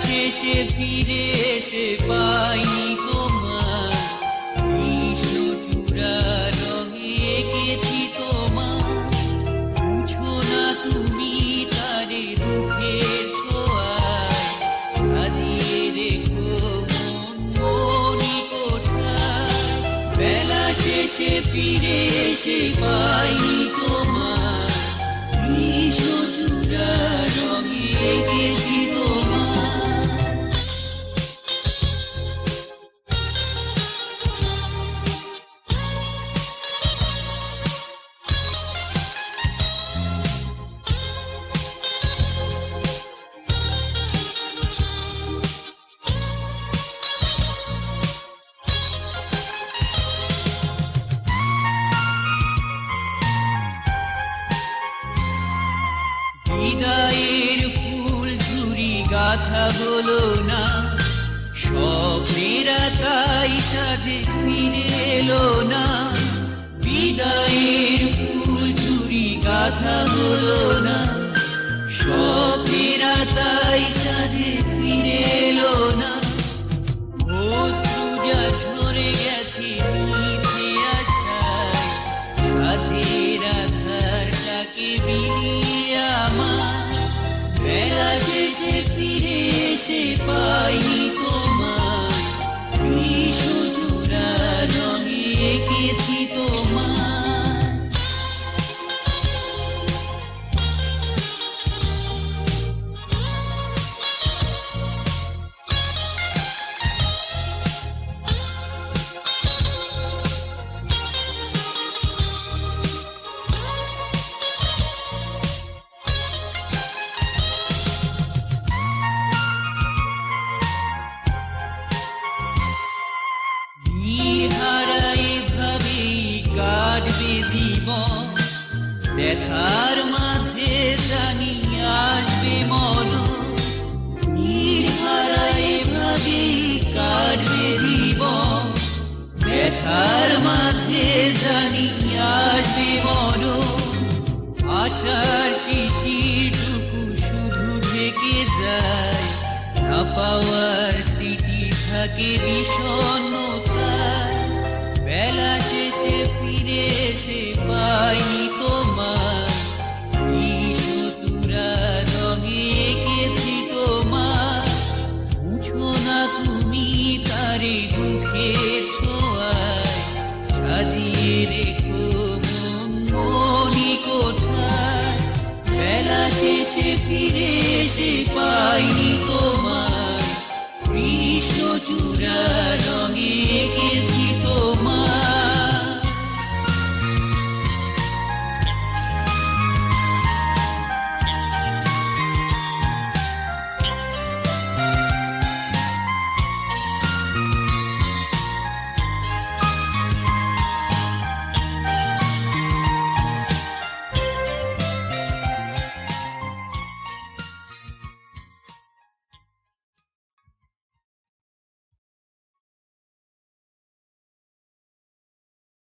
শেষে ফিরে এসে পাইনি তোমার কৃষ্ণচূড়া রঙে এঁকেছি তোমার বুঝো না তুমি তারে দুঃখের ছোঁয়ায় সাজিয়ে রেখো মন মনি কোঠায় বেলা শেষে ফিরে এসে পাইনি তোমার কৃষ্ণচূড়া রঙে এঁকেছি তোমার। হৃদয়ের ফুল ঝুরি গাথা হলো না স্বপ্নেরা তাই সাজে ফিরে এলো না বিদায়ের ফুল ঝুরি গাথা হলো না স্বপ্নেরা তাই সাজে ফিরে এলো না অশ্রুজা ঝরে গেছে মিথ্যে আশায় সাথের আধার তাকে বিলিয়ে আমার বেলা শেষে ফিরে এসে পাইনি তোমায় কৃষ্ণচূড়া রঙে এঁকেছি তোমার। কাটবে জীবন ব্যথার মাঝে জানি আসবে মরণ নির্হারায় ভাবেই কাটবে জীবন ব্যথার মাঝে জানি আসবে মরণ আশার শিশিরটুকু শুধু ঢেকে যায় না পাওয়ার স্মৃতি থাকে বিষণ্ণতায় বেলা শেষে ফিরে এসে পাইনি তোমার কৃষ্ণচূড়া রঙে এঁকেছি তোমার বুঝো না তুমি তারে দুঃখের ছোঁয়ায় সাজিয়ে রেখো মন মনি কোঠায় বেলা শেষে ফিরে এসে পাইনি তোমার কৃষ্ণচূড়া রঙে